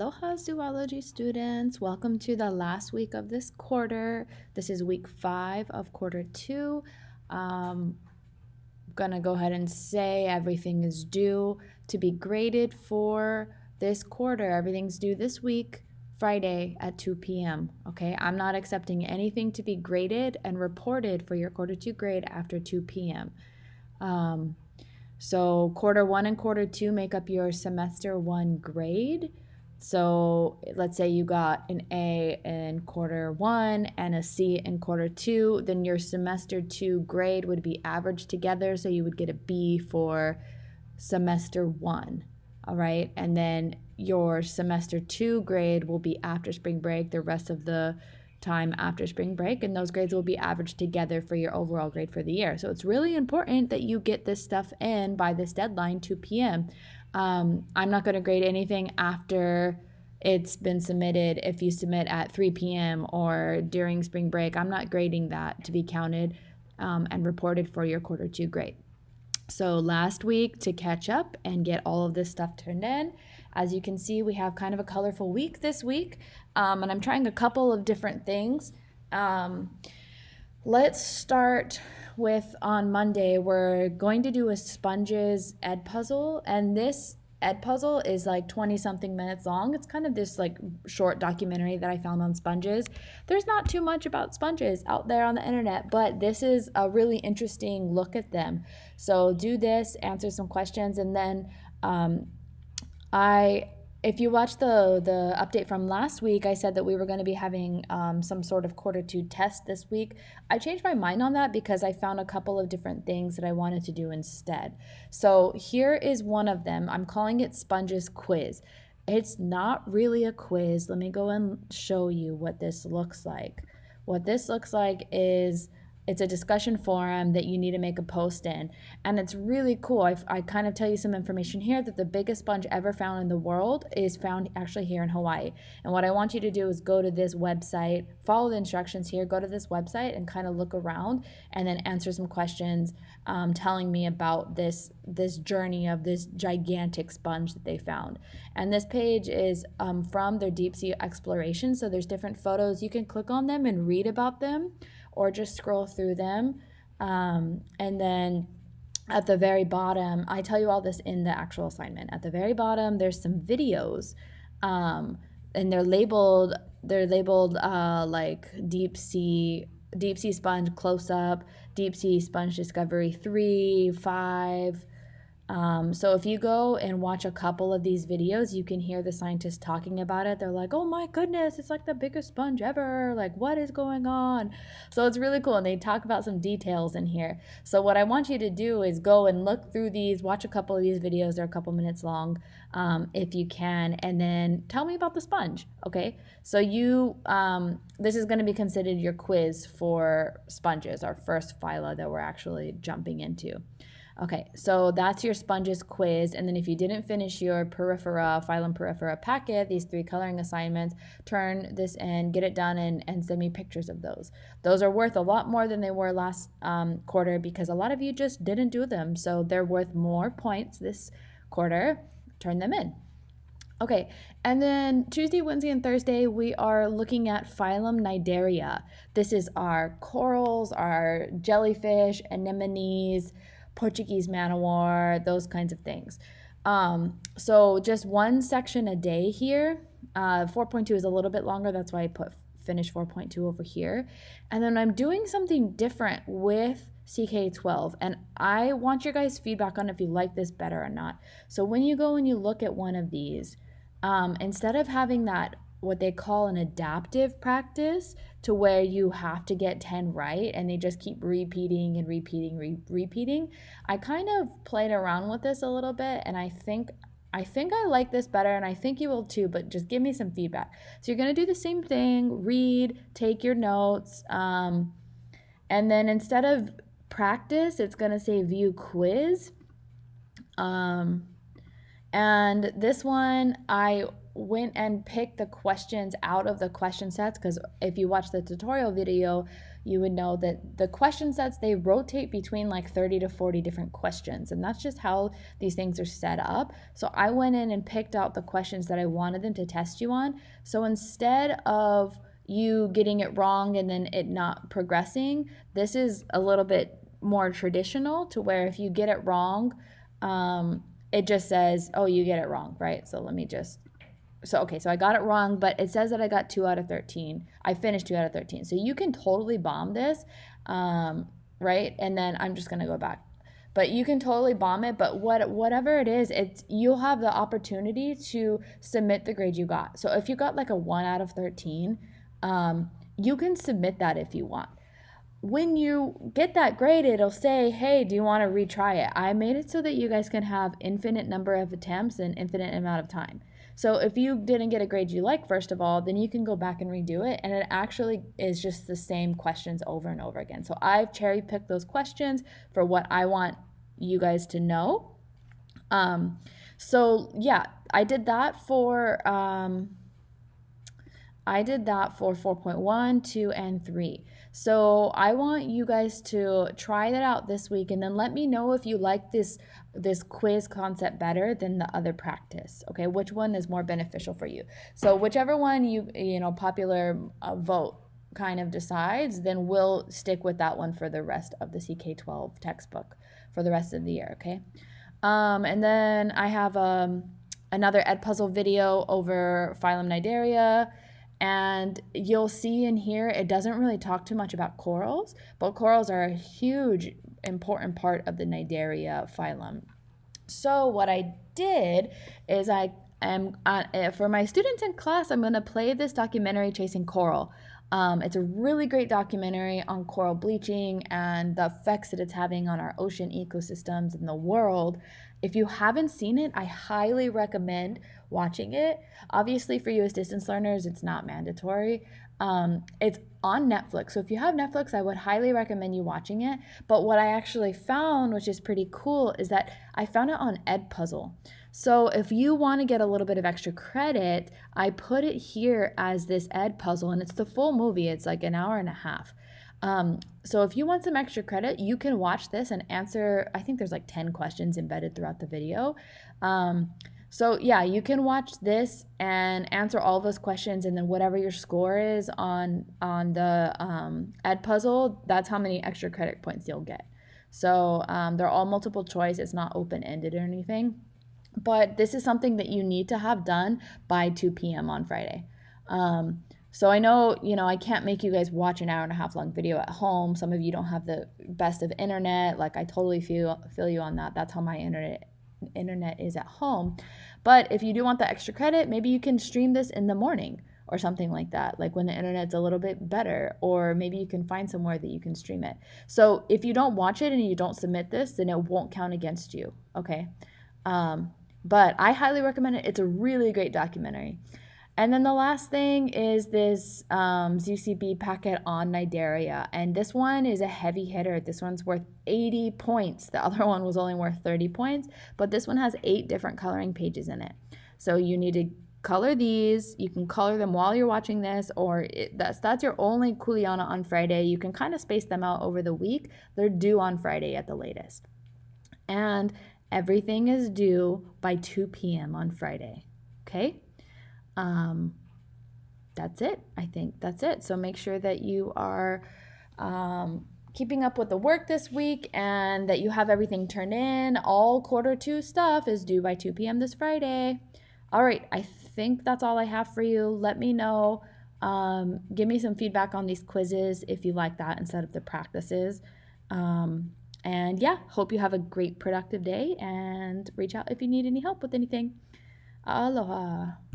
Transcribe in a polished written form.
Aloha zoology students, welcome to the last week of this quarter. This is week 5 of quarter 2. Gonna go ahead and say everything is due to be graded for this quarter. Everything's due this week, Friday at 2 p.m. Okay, I'm not accepting anything to be graded and reported for your quarter 2 grade after 2 p.m. So quarter 1 and quarter 2 make up your semester 1 grade. So let's say you got an A in quarter 1 and a C in quarter 2, then your semester 2 grade would be averaged together, so you would get a B for semester 1. All right, and then your semester 2 grade will be after spring break, the rest of the time after spring break, and those grades will be averaged together for your overall grade for the year. So it's really important that you get this stuff in by this deadline, 2 p.m. I'm not going to grade anything after it's been submitted. If you submit at 3 p.m. or during spring break, I'm not grading that to be counted and reported for your quarter 2 grade. So last week, to catch up and get all of this stuff turned in, as you can see, we have kind of a colorful week this week, and I'm trying a couple of different things. Let's start with on Monday, we're going to do a sponges ed puzzle, and this ed puzzle is like 20 something minutes long. It's kind of this like short documentary that I found on sponges. There's not too much about sponges out there on the internet, but this is a really interesting look at them. So do this, answer some questions, and then if you watched the update from last week, I said that we were going to be having some sort of quarter 2 test this week. I changed my mind on that because I found a couple of different things that I wanted to do instead. So here is one of them. I'm calling it Sponges Quiz. It's not really a quiz. Let me go and show you what this looks like. What this looks like is it's a discussion forum that you need to make a post in, and it's really cool. I kind of tell you some information here that the biggest sponge ever found in the world is found actually here in Hawaii. And what I want you to do is go to this website, follow the instructions here, go to this website and kind of look around and then answer some questions telling me about this journey of this gigantic sponge that they found. And this page is from their deep sea exploration, so there's different photos. You can click on them and read about them, or just scroll through them. And then at the very bottom, I tell you all this in the actual assignment. At the very bottom, there's some videos, and they're labeled like deep sea sponge close up, deep sea sponge discovery 3, 5. So if you go and watch a couple of these videos, you can hear the scientists talking about it. They're like, oh my goodness, it's like the biggest sponge ever. Like, what is going on? So it's really cool. And they talk about some details in here. So what I want you to do is go and look through these, watch a couple of these videos. They're a couple minutes long, if you can, and then tell me about the sponge. Okay. So this is going to be considered your quiz for sponges, our first phyla that we're actually jumping into. Okay, so that's your sponges quiz. And then if you didn't finish your phylum perifera packet, these 3 coloring assignments, turn this in, get it done, and send me pictures of those. Those are worth a lot more than they were last quarter because a lot of you just didn't do them. So they're worth more points this quarter. Turn them in. Okay, and then Tuesday, Wednesday, and Thursday, we are looking at phylum Cnidaria. This is our corals, our jellyfish, anemones, Portuguese man-o-war, those kinds of things. So just one section a day here. 4.2 is a little bit longer. That's why I put finish 4.2 over here. And then I'm doing something different with CK12. And I want your guys' feedback on if you like this better or not. So when you go and you look at one of these, instead of having that what they call an adaptive practice to where you have to get 10 right and they just keep repeating and repeating, I kind of played around with this a little bit, and I think I like this better, and I think you will too, but just give me some feedback. So you're going to do the same thing, read, take your notes, and then instead of practice, it's going to say view quiz. And this one, I went and picked the questions out of the question sets, because if you watch the tutorial video, you would know that the question sets, they rotate between like 30 to 40 different questions, and that's just how these things are set up. So I went in and picked out the questions that I wanted them to test you on. So instead of you getting it wrong and then it not progressing, this is a little bit more traditional, to where if you get it wrong, it just says, oh, you get it wrong, right? So let me just, okay, so I got it wrong, but it says that I got 2 out of 13. I finished 2 out of 13. So you can totally bomb this, right? And then I'm just going to go back. But you can totally bomb it, but whatever it is, you'll have the opportunity to submit the grade you got. So if you got like a 1 out of 13, you can submit that if you want. When you get that grade, it'll say, hey, do you want to retry it? I made it so that you guys can have infinite number of attempts and infinite amount of time. So if you didn't get a grade you like, first of all, then you can go back and redo it, and it actually is just the same questions over and over again. So I've cherry picked those questions for what I want you guys to know. So yeah, I did that for 4.1, 2, and 3. So I want you guys to try that out this week, and then let me know if you like this quiz concept better than the other practice. Okay, which one is more beneficial for you? So whichever one you know popular vote kind of decides, then we'll stick with that one for the rest of the CK12 textbook for the rest of the year. Okay, and then I have another Edpuzzle video over phylum Cnidaria. And you'll see in here, it doesn't really talk too much about corals, but corals are a huge, important part of the Cnidaria phylum. So what I did is for my students in class, I'm going to play this documentary, Chasing Coral. It's a really great documentary on coral bleaching and the effects that it's having on our ocean ecosystems and the world. If you haven't seen it, I highly recommend watching it. Obviously, for you as distance learners, it's not mandatory. It's on Netflix. So if you have Netflix, I would highly recommend you watching it. But what I actually found, which is pretty cool, is that I found it on Edpuzzle. So if you want to get a little bit of extra credit, I put it here as this Edpuzzle, and it's the full movie. It's like an hour and a half. So if you want some extra credit, you can watch this and answer, I think there's like 10 questions embedded throughout the video. So yeah, you can watch this and answer all those questions, and then whatever your score is on the Edpuzzle, that's how many extra credit points you'll get. So they're all multiple choice. It's not open-ended or anything. But this is something that you need to have done by 2 p.m. on Friday. So I know, I can't make you guys watch an hour and a half long video at home. Some of you don't have the best of internet. Like, I totally feel you on that. That's how my internet is at home. But if you do want the extra credit, maybe you can stream this in the morning or something like that, like when the internet's a little bit better, or maybe you can find somewhere that you can stream it. So if you don't watch it and you don't submit this, then it won't count against you, okay? But I highly recommend it. It's a really great documentary. And then the last thing is this ZCB packet on Cnidaria. And this one is a heavy hitter. This one's worth 80 points. The other one was only worth 30 points. But this one has 8 different coloring pages in it. So you need to color these. You can color them while you're watching this, or that's your only Kuleana on Friday. You can kind of space them out over the week. They're due on Friday at the latest. And everything is due by 2 p.m. on Friday, okay? That's it. I think that's it. So make sure that you are keeping up with the work this week and that you have everything turned in. All quarter 2 stuff is due by 2 p.m. this Friday. All right, I think that's all I have for you. Let me know. Give me some feedback on these quizzes if you like that instead of the practices. And yeah, hope you have a great productive day, and reach out if you need any help with anything. Aloha.